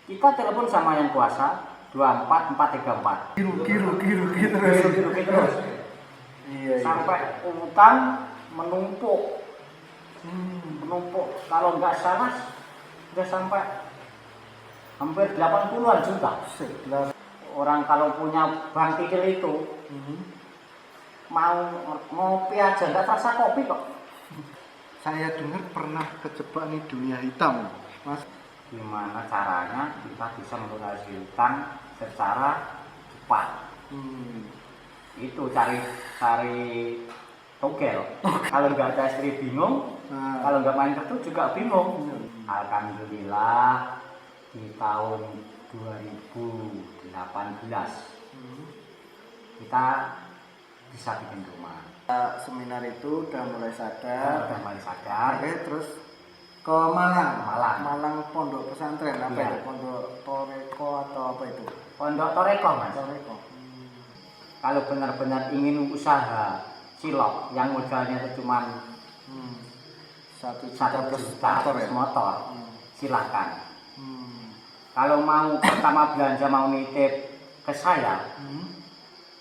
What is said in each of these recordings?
Kita telepon sama yang kuasa 24434. Rugi terus. Rugi terus. Iya. Sampai utang menumpuk. Kalau nggak salah sudah sampai hampir 80-an juta. Orang kalau punya bank kecil itu mau ngopi aja nggak terasa kopi kok. Saya dengar pernah kejebak nih dunia hitam, Mas. Gimana caranya kita bisa melunasi hutang secara cepat? Itu cari togel. Kalau nggak ada istri bingung, kalau nggak main kartu juga bingung. Alhamdulillah di tahun 2018 kita bisa bikin rumah. Seminar itu udah mulai sadar. Oke, Terus ke Malang. Malang Pondok pesantren apa iya. itu? Pondok Toreko atau apa itu? Pondok Toreko, Mas. Toreko. Kalau benar-benar ingin usaha cilok yang modalnya itu cuma 1 1 plus juta motor ya? motor, silakan. Kalau mau pertama belanja mau nitip ke saya,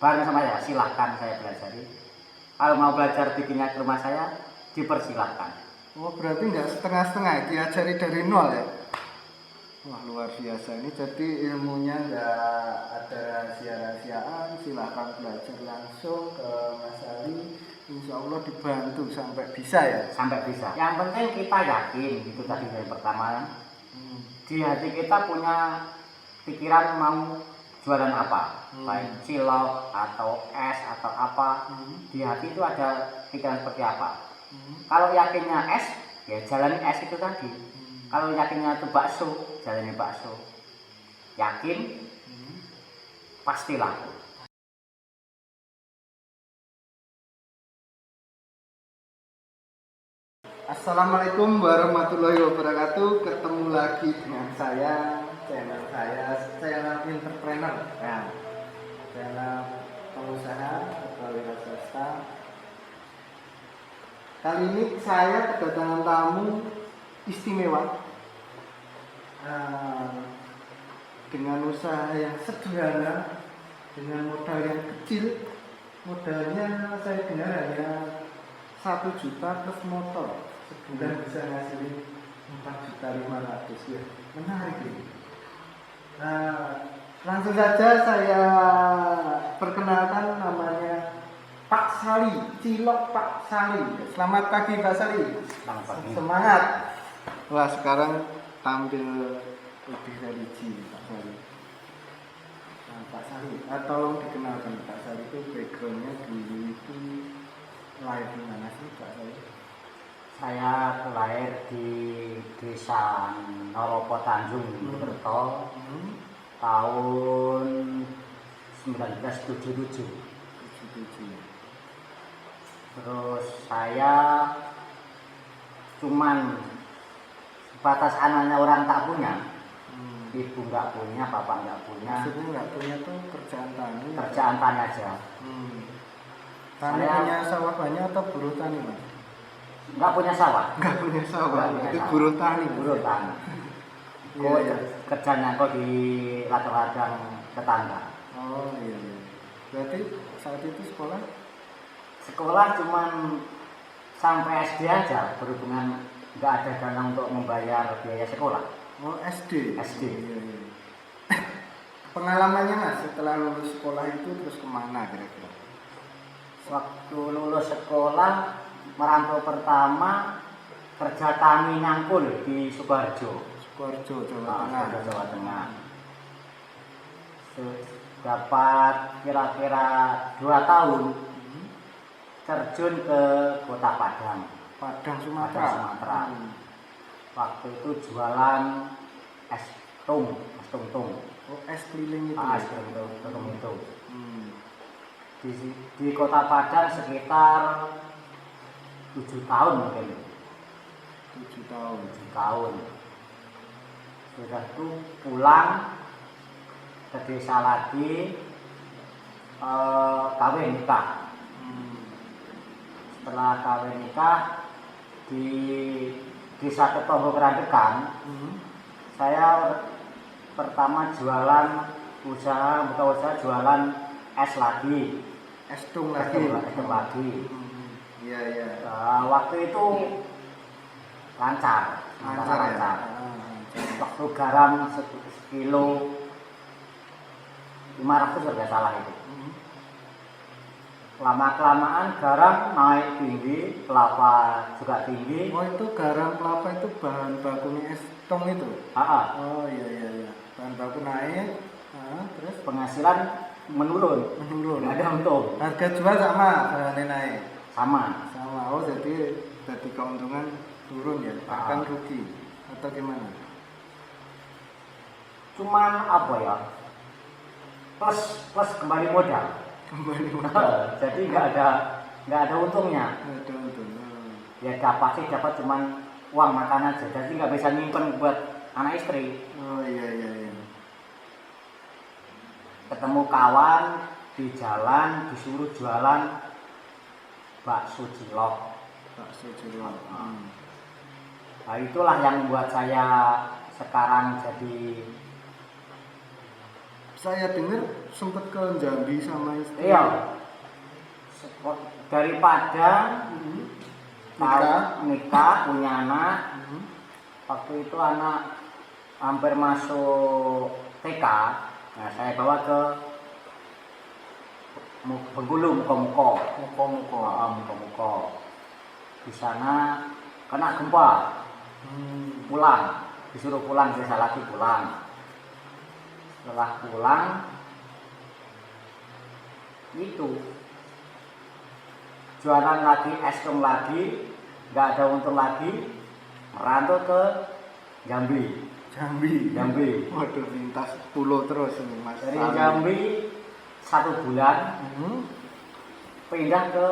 bareng sama saya, silahkan saya pelajari. Kalau mau belajar bikinnya ke rumah saya, dipersilahkan. Oh, berarti nggak setengah-setengah, diajari dari nol ya? Wah, luar biasa. Ini jadi ilmunya nggak ada rahasia-rahasiaan, silahkan belajar langsung ke Mas Ali. Insya Allah dibantu sampai bisa ya? Sampai bisa. Yang penting kita yakin, itu tadi yang pertama. Di hati kita punya pikiran mau jualan apa, baik cilok atau es atau apa. Di hati itu ada pikiran seperti apa. Kalau yakinnya es, ya jalani es itu tadi. Kalau yakinnya itu bakso, jalani bakso. Yakin, pasti laku. Assalamualaikum warahmatullahi wabarakatuh. Ketemu lagi dengan saya, channel entrepreneur, ya, channel pengusaha atau wira swasta. Kali ini saya kedatangan tamu istimewa dengan usaha yang sederhana, dengan modal yang kecil. Modalnya saya dengar hanya 1 juta plus motor, sebulan bisa ngasilin 4.500.000 ya. Menarik ini. Langsung saja saya perkenalkan, namanya Pak Sali, Cilok Pak Sali. Selamat pagi Pak Sali. Selamat pagi. Semangat. Wah, sekarang tampil lebih religi Pak Sali. Pak Sali, tolong dikenalkan Pak Sali itu backgroundnya dulu itu lahir di mana sih Pak Sali? Saya lahir di Desa Noropo Tanjung, Mojokerto, tahun 1977. Terus saya cuman sebatas anaknya orang tak punya, ibu nggak punya, bapak nggak punya. Maksudnya nggak punya tuh kerjaan tani? Kerjaan tani aja. Tani punya sawah banyak atau buruh tani Mas? Nggak punya sawah. Nggak punya sawah, Nggak punya itu sawah. buruh tani. Buruh tani. Iya. Kerjanya kok di ladang-ladang tetangga. Oh iya. Berarti saat itu Sekolah cuman sampai SD aja, berhubungan nggak ada dana untuk membayar biaya sekolah. Oh SD. Iya. Pengalamannya Mas setelah lulus sekolah itu terus kemana kira-kira? Waktu lulus sekolah, merantau pertama kerja tani nyangkul di Sukoharjo, Jawa Tengah. Dapat kira-kira 2 tahun terjun ke Kota Padang, Sumatera. Waktu itu jualan es tung. Oh, es keliling itu. Es tung itu. Di Kota Padang sekitar 7 tahun mungkin. 7 tahun. Sudah itu pulang ke desa lagi, kawin nikah. Setelah kawin nikah di desa Ketonggo Kerandekan, saya pertama buka usaha jualan es lagi. Es tung Es lagi. lagi. Iya, iya. Waktu itu lancar. Lancar. Waktu garam sekilo 500 kalau nggak salah itu. Lama-kelamaan garam naik tinggi, kelapa juga tinggi. Oh, itu garam kelapa itu bahan bakunya es tung itu. Oh, iya. Bahan baku naik. Terus Penghasilan menurun. Nggak ada untung. Harga jual sama, bahannya naik. Sama. Oh, jadi keuntungan turun ya, bahkan rugi atau gimana? Cuman apa ya? Plus kembali modal. Jadi nggak ada untungnya. Nggak ada untung. Ya dapat cuman uang makan aja. Jadi nggak bisa nyimpen buat anak istri. Oh, iya. Ketemu kawan di jalan disuruh jualan bakso cilok. Nah, itulah yang membuat saya sekarang jadi. Saya dengar sempat ke Jambi sama istri. Iya. Daripada nikah punya anak. Waktu itu anak hampir masuk TK. Nah, saya bawa ke Bengkulu, Muko. Di sana kena gempa. Pulang, disuruh pulang, desa lagi pulang. Setelah pulang itu jualan lagi, es krim lagi, nggak ada untung lagi, merantau ke Jambi. Waduh, lintas pulau terus ini Mas. Dari Jambi 1 bulan pindah ke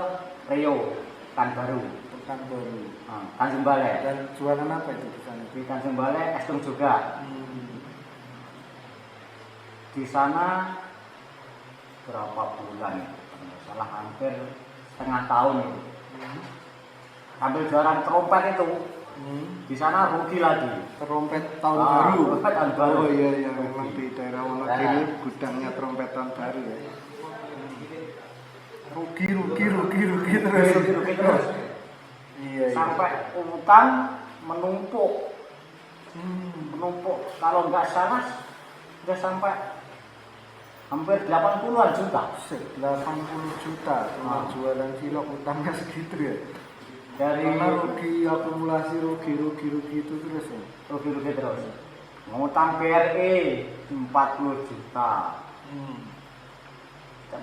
Rio, Pekanbaru. Tanjung Balai. Dan jualan apa itu di sana? Di Tanjung Balai es krim juga. Di sana berapa bulan itu? Salah hampir setengah tahun itu. Ambil jualan trompet itu. Di sana rugi lagi. Trompet tahun baru. Trompet tahun baru. Oh iya, memang di daerah Wonogiri gudangnya trompet tahun baru ya. Rugi terus. Iya. Sampai utang menumpuk. Kalau nggak salah sudah sampai hampir 80-an juta. 80 juta cuma jualan cilok, utangnya segitu ya. Karena rugi, akumulasi rugi itu terus ya. Rugi terus. Ngutang BRI 40 juta.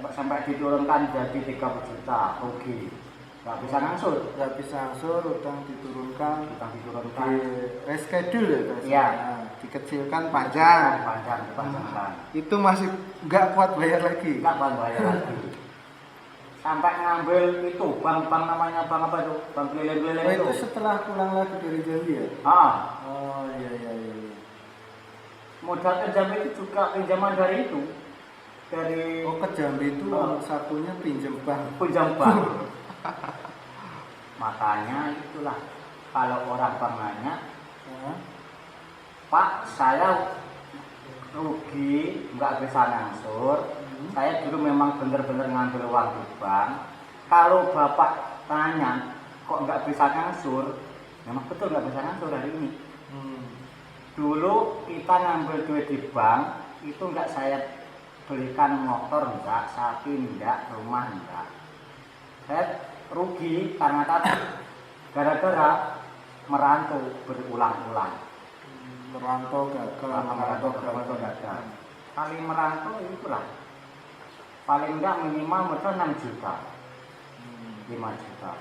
Sampai diturunkan jadi 30 juta rugi. Nggak bisa ngangsur, utang diturunkan. Di reschedule ya, Mas? Iya. Dikecilkan panjang. Itu masih nggak kuat bayar lagi. Sampai ngambil itu bank namanya bank apa itu? Bank keliling-keliling itu. Itu setelah pulang lagi dari Jambi ya? Oh iya. Modal ke Jambi itu juga pinjaman dari itu. Ke Jambi itu satunya pinjam bank. Makanya itulah kalau orang nanya, Pak, saya rugi, nggak bisa ngangsur. Saya dulu memang benar-benar ngambil uang di bank. Kalau Bapak tanya, kok nggak bisa ngangsur? Memang betul nggak bisa ngangsur hari ini. Dulu kita ngambil duit di bank, itu nggak saya belikan motor, enggak, sapi enggak, rumah enggak. Saya rugi karena tadi gara-gara merantau berulang-ulang. Merantau gagal. Kali merantau itulah paling enggak minimal modal 6 juta, 5 juta.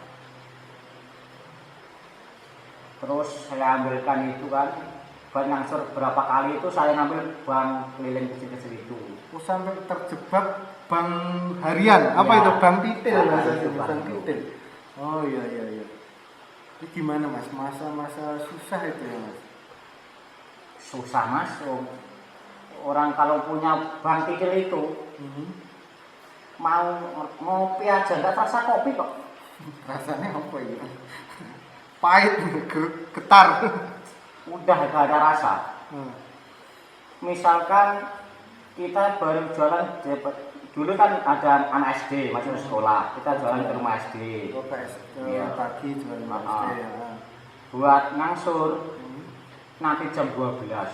Terus saya ambilkan itu kan, buat ngangsur berapa kali itu saya ngambil bank keliling kecil-kecil itu. Sampai terjebak bank harian, apa itu? Bank titil bahasanya, bank titil. Oh iya. Ini gimana Mas? Masa-masa susah itu ya Mas? Susah Mas. Orang kalau punya bank titil itu mau ngopi aja nggak terasa kopi kok. Rasanya apa ya? Pahit, getar. Udah gak ada rasa. misalkan kita baru jualan dulu kan ada anak SD masih sekolah, kita jualan ke rumah SD. Oh, Iya. pagi jualan SD ya. Buat ngangsur nanti jam 12.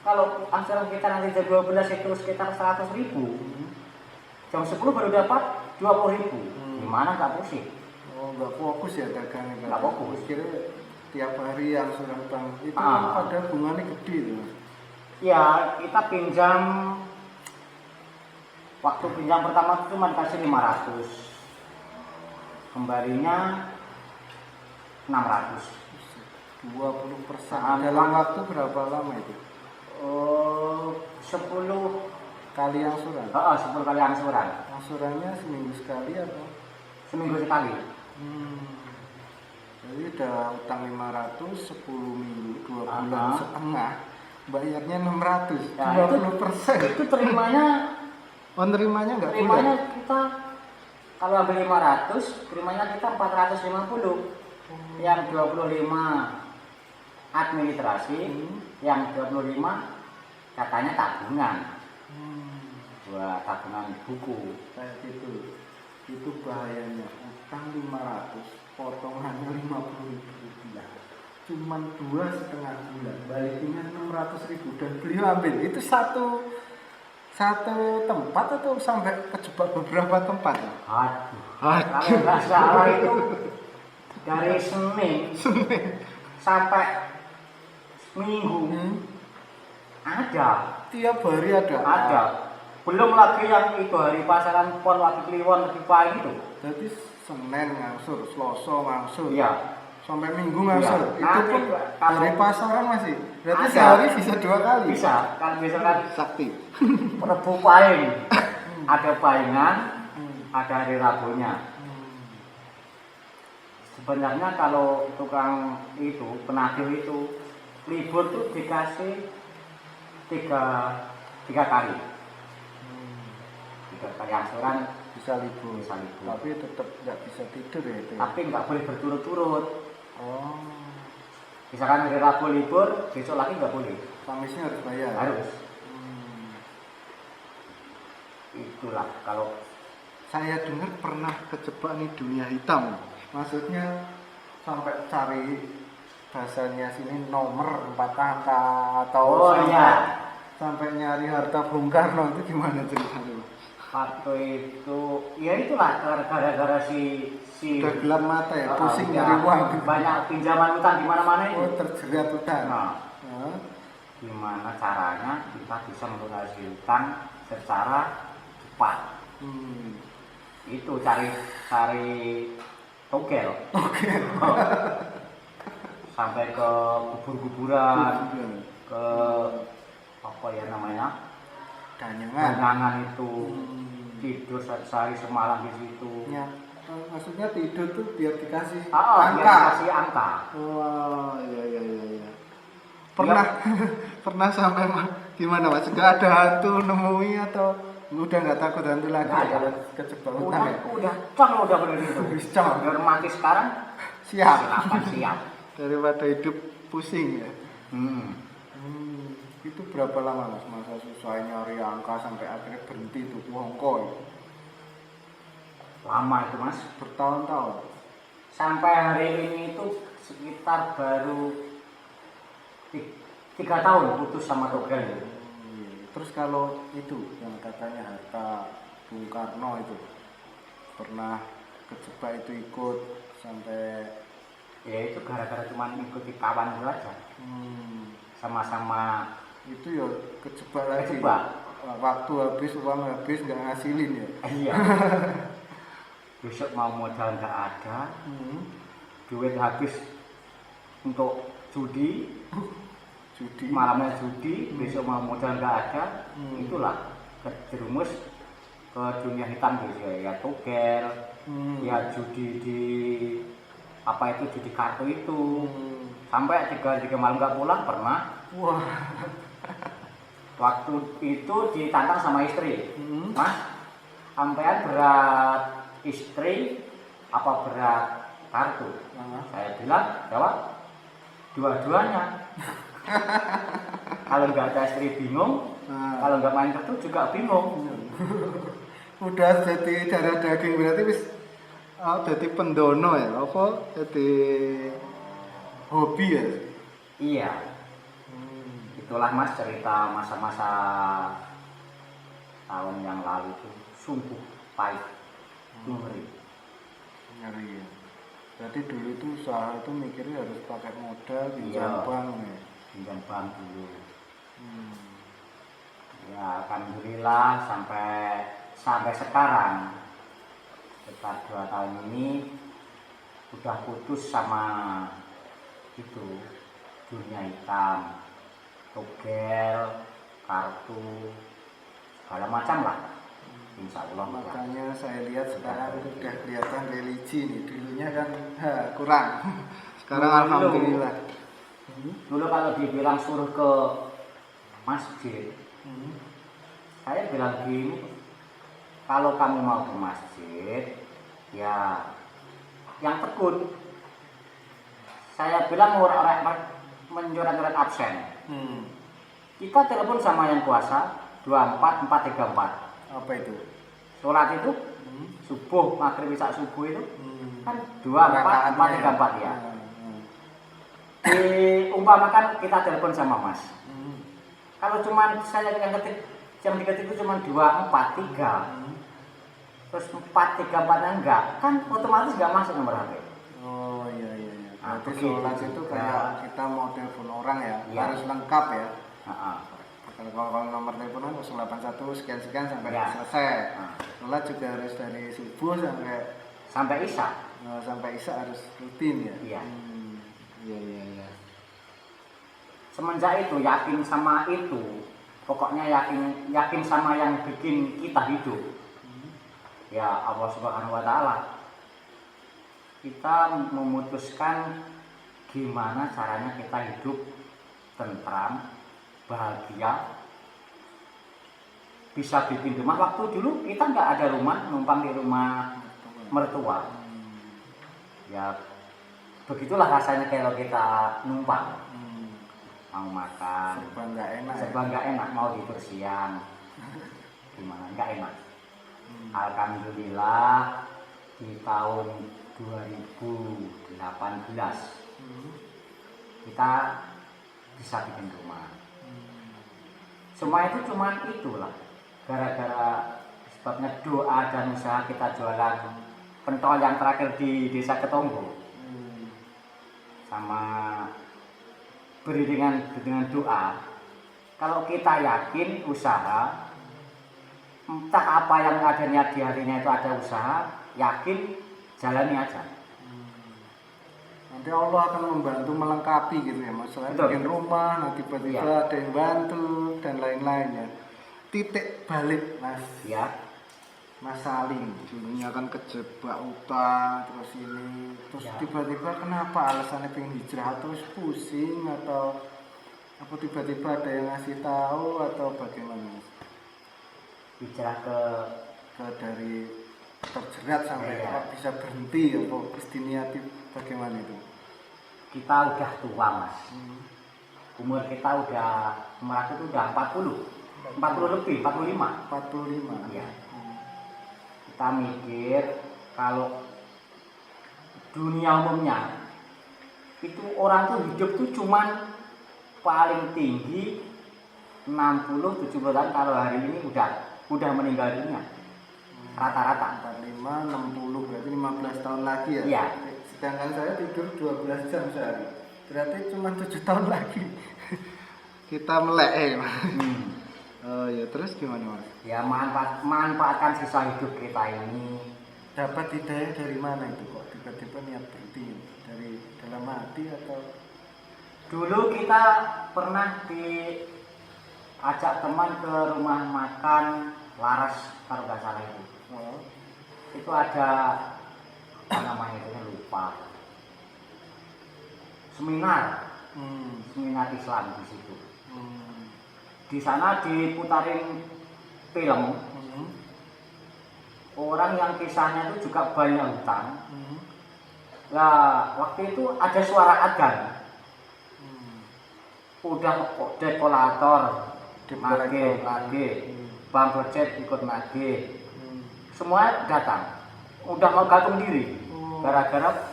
Kalau angsuran kita nanti jam 12 itu sekitar 100.000. Jam 10 baru dapat 20.000. Gimana nggak pusing? Oh, nggak fokus ya dagangnya. Nggak fokus. Kira tiap hari angsuran bank itu kan pada bunganya gede tuh. Ya, kita pinjam waktu pinjam pertama itu cuma kasih 500. Kembalinya 600. 20%. Dalam waktu berapa lama itu? 10 Kali angsuran. 10 kali angsuran. Angsurannya seminggu sekali atau? Seminggu sekali. Jadi udah utang 500, 10 minggu, 2 bulan setengah, bayarnya 600, Ya, 20%. Itu terimanya Nerimanya nggak terimanya kita kalau ambil 500, terimanya kita 450. Yang 25 administrasi, yang 25 katanya tabungan. Buat tabungan buku. Kayak gitu. Itu bahayanya. Utang 500, potongannya 50.000 rupiah. Cuman 2,5 bulan, balikinnya 600.000 dan beliau ambil. Itu satu tempat atau sampai kejebak beberapa tempat? Aduh. Kalau nggak salah itu dari Senin sampai Minggu ada. Tiap hari ada. Ada. Belum lagi yang itu hari pasaran pon lagi kliwon lagi pahit itu. Jadi Senin ngangsur, Selasa ngangsur. Iya. Sampai Minggu ngangsur. Iya. Itu Nanti pun kalau- dari pasaran masih. Berarti Ada. sehari bisa 2 kali. Bisa. Kan misalkan Sakti. Rebu paing. Ada paingan, ada hari Rabunya. Sebenarnya kalau tukang itu, penagih itu libur tuh dikasih tiga kali. 3 kali angsuran Bisa libur. bisa libur. Tapi tetap nggak bisa tidur ya itu. Tapi nggak boleh berturut-turut. Oh, Misalkan hari Rabu libur, besok lagi nggak boleh. Kamisnya harus bayar. Harus. Itulah kalau Saya dengar pernah kejebak nih dunia hitam. Maksudnya sampai cari bahasanya sini nomor 4 angka atau sampai nyari harta Bung Karno, itu gimana ceritanya? waktu itu ya itulah gara-gara si Udah gelap mata ya, pusing ya, nyari uang. banyak pinjaman utang di mana-mana itu. Oh, terjerat utang. Nah, gimana caranya kita bisa melunasi utang secara cepat? Itu cari togel. Sampai ke kubur-kuburan, ke apa ya namanya? Danyangan itu. Tidur sehari semalam di situ. Ya, maksudnya tidur tuh biar dikasih Biar angka. dikasih angka. Wah, iya. Pernah sampai gimana Mas? Enggak ada hantu nemui atau udah nggak takut hantu lagi? Nggak ada. Kalau kejebak utang ya? Udah bener itu. Cong. Biar mati sekarang Siap. siap. Daripada hidup pusing ya. Hmm. Itu berapa lama Mas masa susah nyari angka sampai akhirnya berhenti tuh wongko? Lama itu Mas. Bertahun-tahun. Sampai hari ini itu sekitar baru 3 tahun putus sama togel. Terus kalau itu yang katanya harta Bung Karno itu pernah kejebak itu ikut sampai Ya itu gara-gara cuma ikuti kawan itu aja. Sama-sama itu ya kejebak lagi. Kejebak. Waktu habis, uang habis, nggak ngasilin ya. Iya. Besok mau modal nggak ada, duit habis untuk judi, malamnya judi, besok mau modal nggak ada, itulah terjerumus ke dunia hitam gitu ya, togel, ya judi di apa itu judi kartu itu, sampai 3 malam nggak pulang pernah. Wah. Waktu itu ditantang sama istri, Mas, sampean berat istri apa berat kartu? Saya bilang jawab dua-duanya. Kalau nggak ada istri bingung, kalau nggak main kartu juga bingung. Udah jadi darah daging berarti wis jadi pendono ya, apa jadi hobi ya? Iya, itulah Mas cerita masa-masa tahun yang lalu itu sungguh pahit, ngeri. Ngeri ya. Berarti dulu itu usaha itu mikirnya harus pakai modal pinjam Iya. bank ya. Pinjam bank dulu. Ya alhamdulillah sampai sekarang sekitar 2 tahun ini udah putus sama itu dunia hitam, togel, kartu, segala macam lah. Insya Allah udah. Makanya saya lihat sekarang udah kelihatan religi nih. Dulunya kan kurang. Sekarang Dulu. alhamdulillah. Dulu kalau dibilang suruh ke masjid, saya bilang gini, kalau kamu mau ke masjid, ya yang tekun. Saya bilang orang-orang mencoret-coret absen. Kita telepon sama yang kuasa 24434. Apa itu? Sholat itu subuh, maghrib, isya, subuh itu kan 24434 ya. Diumpamakan kita telepon sama Mas. Kalau cuma saya yang diketik itu cuma 243. Terus 434 enggak, kan otomatis enggak masuk nomor HP. Oh iya. Nah, Berarti begitu sholat itu juga. kayak kita mau telepon orang ya, Iya. harus lengkap ya. Heeh. Kalau nomor telepon kan 081 sekian sampai Ya. selesai. Nah, Sholat juga harus dari subuh sampai isya. sampai isya harus rutin ya. Iya. Iya. Semenjak itu yakin sama itu, pokoknya yakin sama yang bikin kita hidup. Ya Allah Subhanahu wa taala. Kita memutuskan gimana caranya kita hidup tentram, bahagia, bisa bikin rumah. Waktu dulu kita nggak ada rumah, numpang di rumah mertua. Ya begitulah rasanya kalau kita numpang, mau makan, Serba nggak enak. serba nggak enak, mau tidur siang, gimana nggak enak. Alhamdulillah di tahun 2018 kita bisa bikin rumah. Semua itu cuma itulah, gara-gara sebabnya doa dan usaha kita jualan pentol yang terakhir di Desa Ketonggo, sama beri dengan doa. Kalau kita yakin usaha, entah apa yang adanya di hatinya itu ada usaha, yakin jalani aja. Nanti Allah akan membantu melengkapi gitu ya, masalah Betul. bikin rumah, nanti tiba-tiba Iya. ada yang bantu dan lain-lain ya. Titik balik Ya, Mas Salim, dulunya kan kejebak utang terus ini, terus Ya. tiba-tiba kenapa alasannya pengen hijrah, terus pusing atau apa tiba-tiba ada yang ngasih tahu atau bagaimana Mas? hijrah ke Dari terjerat sampai Iya. bisa berhenti apa istiniatif bagaimana itu? kita udah tua Mas. Umur kita umur aku itu udah 40 lebih, 45. 45. Iya. Kita mikir kalau dunia umumnya itu orang tuh hidup tuh cuman paling tinggi 60-70 tahun. Kalau hari ini udah meninggal dunia rata-rata. 45, 60 berarti 15 tahun lagi ya? Iya. Sedangkan saya tidur 12 jam sehari. Berarti cuma 7 tahun lagi. Kita melek Oh ya, terus gimana Mas? Ya manfaatkan sisa hidup kita ini. Dapat hidayah dari mana itu kok? Tiba-tiba niat berhenti dari dalam hati atau? Dulu kita pernah diajak teman ke rumah makan Laras kalau nggak salah itu. Oh. Itu ada apa namanya itu lupa. Seminar Islam di situ. Di sana diputarin film. Orang yang kisahnya itu juga banyak hutang. Lah waktu itu ada suara adzan. udah dekolator Dekolektor. lagi, Bang Gojek ikut lagi, semua datang, udah mau gantung diri, gara-gara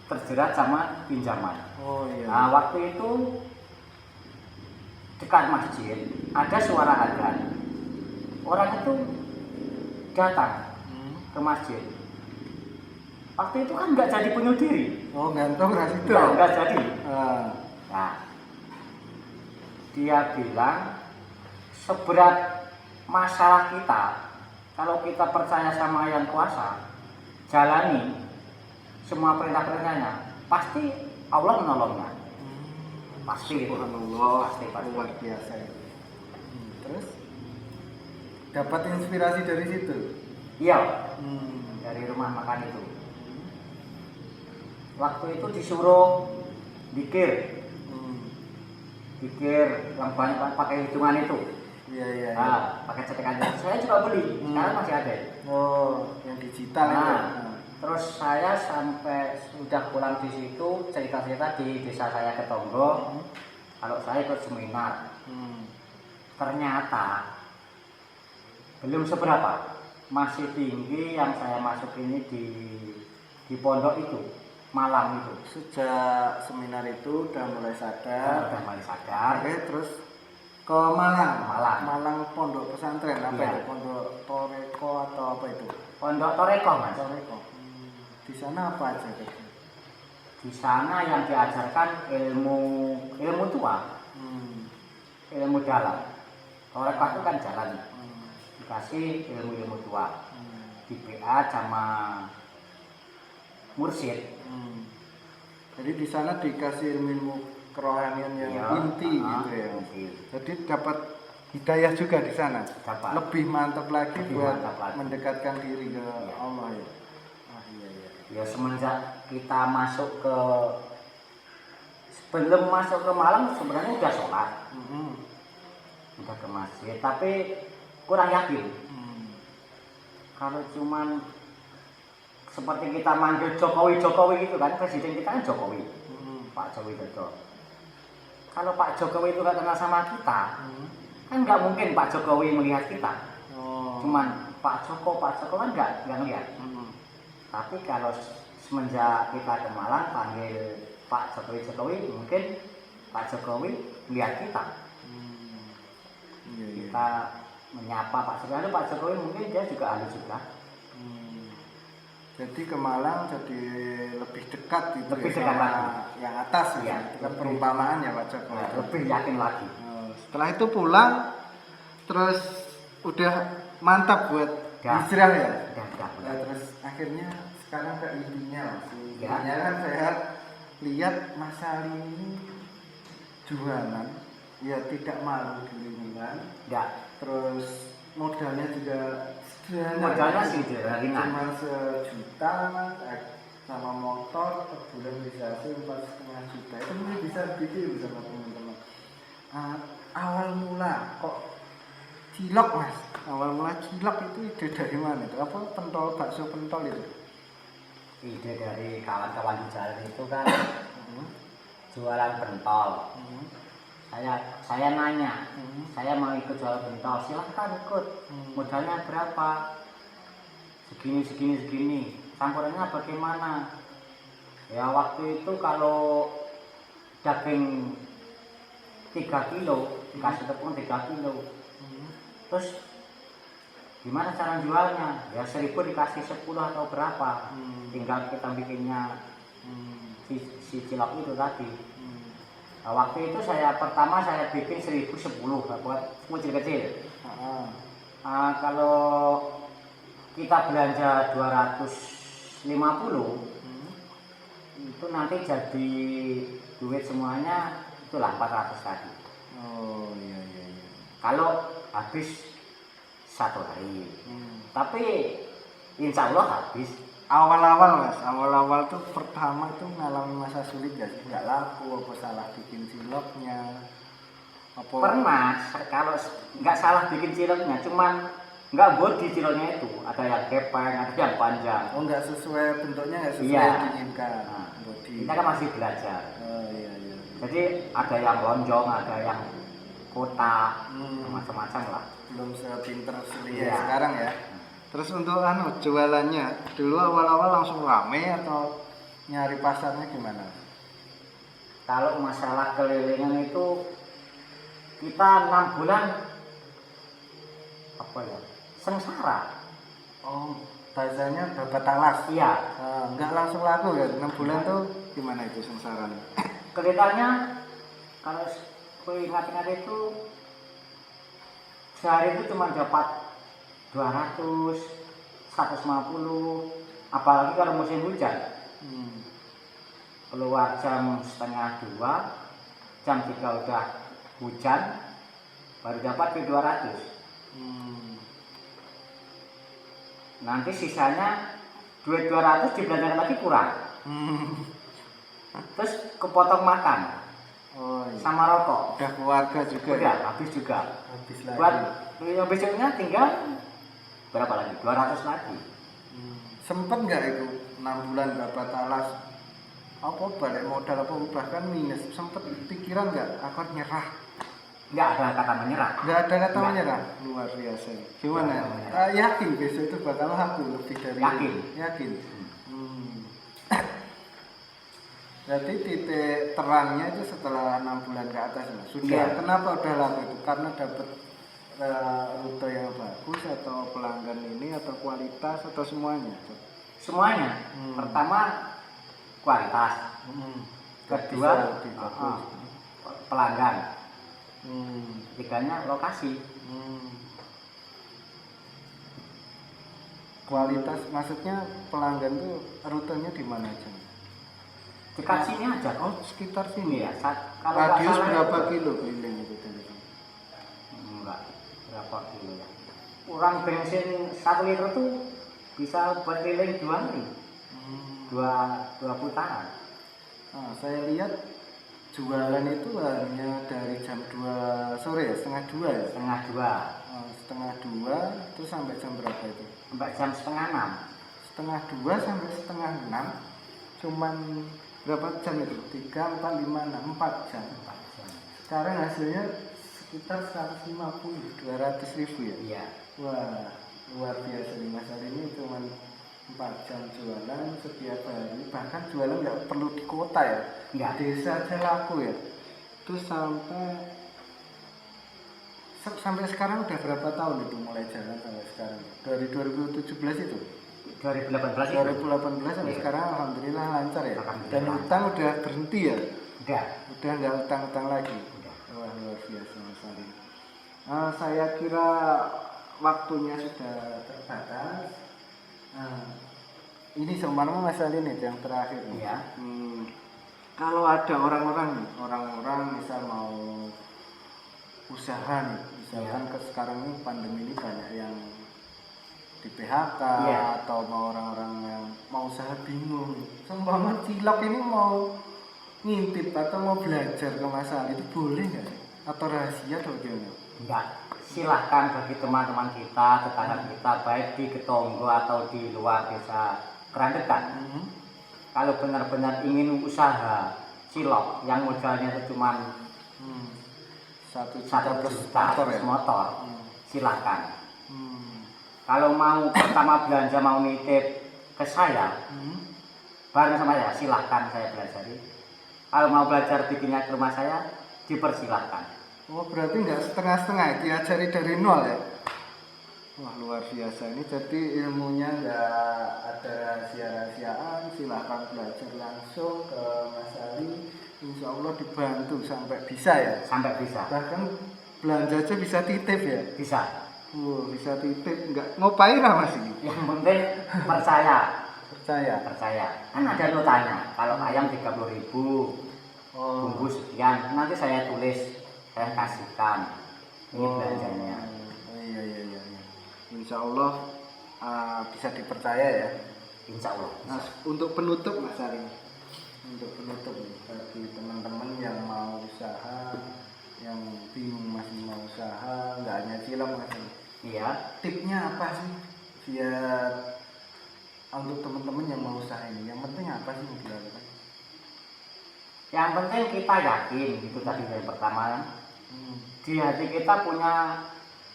terjerat sama pinjaman. Oh iya. Nah waktu itu dekat masjid ada suara adzan, orang itu datang ke masjid. Waktu itu kan nggak jadi bunuh diri, Oh gantung ras itu. nggak jadi. Ah. Nah, dia bilang seberat masalah kita, kalau kita percaya sama yang kuasa, jalani semua perintah-perintahnya, pasti Allah menolongnya. Pasti itu. Subhanallah, Pasti. luar biasa itu. Terus dapat inspirasi dari situ. Iya, dari rumah makan itu. Waktu itu disuruh dikir yang banyak pakai hitungan itu. Iya iya. Nah, pakai cetekan itu. Saya juga beli, sekarang masih ada. Oh, yang digital itu. Nah, terus saya sampai sudah pulang di situ cerita-cerita di desa saya Ketonggo. Kalau saya ikut seminar, ternyata belum seberapa, masih tinggi yang saya masuk ini di pondok itu, Malang itu. Sejak seminar itu udah mulai sadar. Udah mulai sadar. Oke, terus ke Malang. Malang. Malang pondok pesantren apa Iya. itu? Pondok Toreko atau apa itu? Pondok Toreko, Mas. Toreko. Di sana apa aja? Di sana yang diajarkan ilmu tua, ilmu dalam. Toreko itu kan jalan, dikasih ilmu tua, di BA sama mursyid. Jadi di sana dikasih ilmu kerohanian yang Iya, inti gitu ya. inti. Jadi dapat hidayah juga di sana. Dapat. Lebih mantap lagi Lebih buat mantap lagi. mendekatkan diri ke Allah ya. Ah iya iya. Ya semenjak kita masuk ke, sebelum masuk ke Malang sebenarnya udah sholat, udah ke masjid, tapi kurang yakin. Kalau cuman seperti kita manggil Jokowi gitu kan, presiden kita kan Jokowi, Pak Jokowi Dodo. Kalau Pak Jokowi itu nggak kenal sama kita, kan nggak mungkin Pak Jokowi melihat kita. Cuman Pak Joko kan nggak ngelihat. Tapi kalau semenjak kita ke Malang panggil Pak Jokowi, mungkin Pak Jokowi melihat kita. Kita menyapa Pak Jokowi mungkin dia juga ahli juga. Jadi ke Malang jadi lebih dekat gitu Lebih ya dekat sama lagi. yang atas Iya, ya. Itu kan perumpamaan ya Pak Joko. Nah, lebih yakin lagi. Setelah itu pulang terus udah mantap buat Ya. hijrah ya. Udah. Nah, terus akhirnya sekarang ke intinya Ya. intinya kan saya lihat Mas Ali ini jualan ya tidak malu di lingkungan, Ya. terus modalnya juga sederhana. Modalnya sih ringan. Cuma sejuta sama motor per bulan bisa hasil 4,5 juta. Itu mungkin bisa bikin sama teman-teman. Awal mula kok cilok Mas? Awal mula cilok itu ide dari mana? Itu apa bakso pentol itu? Ide dari kawan-kawan di jalan itu kan jualan pentol. Saya nanya, saya mau ikut jualan pentol, silahkan ikut. Modalnya berapa? Segini. Campurannya bagaimana? Ya waktu itu kalau daging 3 kilo, dikasih tepung 3 kilo. Terus gimana cara jualnya? Ya 1.000 dikasih 10 atau berapa? Tinggal kita bikinnya si cilok itu tadi. Nah, waktu itu pertama saya bikin 1.010 buat kecil-kecil. Kalau kita belanja 250 itu nanti jadi duit semuanya itulah 400 tadi. Oh iya. Kalau habis 1 hari. Tapi insya Allah habis. Awal-awal Mas, awal tuh pertama tuh ngalami masa sulit gak sih? Nggak laku, apa salah bikin ciloknya? Apa? Pernah, kalau nggak salah bikin ciloknya, cuman nggak body ciloknya itu, ada yang kepeng, ada yang panjang. Oh nggak sesuai bentuknya, nggak sesuai Iya. yang diinginkan. Nah, Bodi. kita kan masih belajar. Oh iya. Jadi ada yang lonjong, ada yang kotak, macam-macam lah. Belum sepinter Iya. sekarang ya. Terus untuk jualannya dulu awal-awal langsung rame atau nyari pasarnya gimana? Kalau masalah kelilingan itu kita 6 bulan apa ya, sengsara. Oh, bahasanya babat talas. Iya. Nggak langsung laku ya, 6 bulan tuh gimana itu sengsaranya? Kelihatannya kalau aku ingat-ingat itu sehari itu cuma dapat 200, 150, apalagi kalau musim hujan. Keluar jam setengah 2, jam 3 udah hujan, baru dapat di 200. Nanti sisanya duit 200 dibelanjakan lagi kurang. Terus kepotong makan. Oh, iya. Sama rokok. Udah keluarga juga. Udah habis juga. Habis lagi. Buat yang besoknya tinggal berapa lagi? 200 lagi. Sempet nggak itu 6 bulan dapat talas? Apa balik modal apa bahkan minus? Sempet pikiran nggak akan nyerah? Nggak ada kata menyerah. Nggak ada kata Nggak. menyerah. Luar biasa. Gimana? Yakin besok itu bakal laku lebih dari Yakin. ini? Yakin. Berarti titik terangnya itu setelah 6 bulan ke atas. Sudah. Iya. Kenapa udah laku itu? Karena dapat rute yang bagus atau pelanggan ini atau kualitas atau semuanya? Semuanya. Pertama kualitas. Kedua pelanggan. Ketiganya lokasi. Kualitas maksudnya pelanggan tuh rutenya di mana aja? Dekat sini aja. Oh, sekitar sini ya. Kalau radius berapa kilo keliling itu? Enggak, berapa kilo ya. Kurang bensin 1 liter tuh bisa buat keliling 2 hari. 2 putaran. Nah, saya lihat jualan itu hanya dari jam 2 sore ya, setengah 2 ya? Setengah 2. Setengah 2 terus sampai jam berapa itu? Sampai jam setengah 6. Setengah 2 sampai setengah 6 cuman berapa jam itu? 3, 4, 5, 6, 4 jam. Sekarang hasilnya sekitar 150, 200 ribu ya? Iya. Wah, luar biasa nih Mas Ali ini cuman 4 jam jualan setiap hari. Bahkan jualan nggak perlu di kota ya? Enggak. Desa aja laku ya? Terus sampai sekarang udah berapa tahun itu mulai jalan sampai sekarang? Dari 2017 itu? 2018 itu. 2018 sampai sekarang alhamdulillah lancar ya. Alhamdulillah. Dan utang udah berhenti ya? Udah. Udah nggak utang-utang lagi. Udah. Wah, luar biasa Mas Ali. Saya kira waktunya sudah terbatas. Ini seumpama Mas Ali nih yang terakhir nih. Iya. Kalau ada orang-orang misal mau usaha nih, misalkan ke sekarang ini pandemi ini banyak yang di PHK atau mau orang-orang yang mau usaha bingung. Seumpama cilok ini mau ngintip atau mau belajar ke Mas Ali itu boleh nggak? Atau rahasia atau gimana? Enggak. Silahkan bagi teman-teman kita, tetangga kita, baik di Ketonggo atau di luar desa Kerandekan. Kalau benar-benar ingin usaha cilok yang modalnya itu cuma 1 1 juta plus motor, silahkan. Kalau mau pertama belanja mau nitip ke saya, bareng sama saya, silahkan saya pelajari. Kalau mau belajar bikinnya ke rumah saya, dipersilahkan. Oh, berarti nggak setengah-setengah, diajari dari nol ya? Wah, luar biasa ini. Jadi ilmunya nggak ada rahasia-rahasiaan, silahkan belajar langsung ke Mas Ali. Insya Allah dibantu sampai bisa ya? Sampai bisa. Bahkan belanja aja bisa titip ya? Bisa. Bisa titip, nggak ngopain lah Mas ini? Yang penting percaya. Percaya. Kan ada notanya. Kalau ayam 30.000, bungkus sekian. Nanti saya tulis, saya kasihkan. Ini belanjanya. Iya. Insya Allah bisa dipercaya ya. Insya Allah. Nah, untuk penutup Mas Ali, bagi teman-teman yang mau usaha, yang bingung masih mau usaha, nggak hanya cilok Mas Ali. Iya. Tipnya apa sih biar untuk teman-teman yang mau usaha ini? Yang penting apa sih yang dilakukan? Yang penting kita yakin, itu tadi dari pertama. Di hati kita punya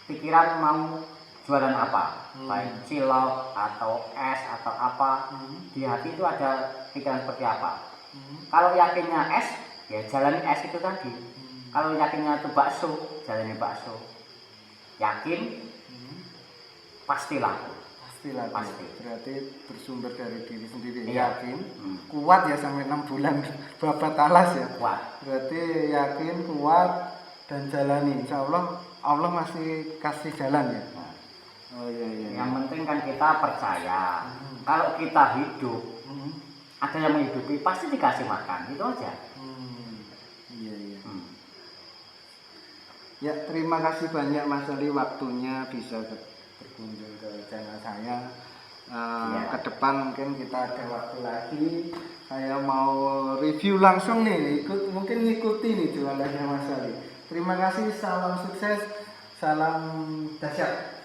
pikiran mau jualan apa, baik cilok atau es atau apa. Di hati itu ada pikiran seperti apa. Kalau yakinnya es, ya jalani es itu tadi. Kalau yakinnya itu bakso, jalani bakso. Yakin, pasti laku. Pastilah. Pasti. Berarti bersumber dari diri sendiri. Iya. Yakin. Kuat ya sampai 6 bulan babat alas ya. Kuat. Berarti yakin, kuat, dan jalani. Insya Allah Allah masih kasih jalan ya. Oh iya. Yang penting kan kita percaya. Kalau kita hidup, ada yang menghidupi, pasti dikasih makan. Itu aja. Iya. Ya, terima kasih banyak Mas Ali waktunya bisa berkunjung ke channel saya. Ke depan mungkin kita ada waktu lagi. Saya mau review langsung nih, mungkin ngikuti nih jualannya Mas Ali. Terima kasih, salam sukses, salam dahsyat.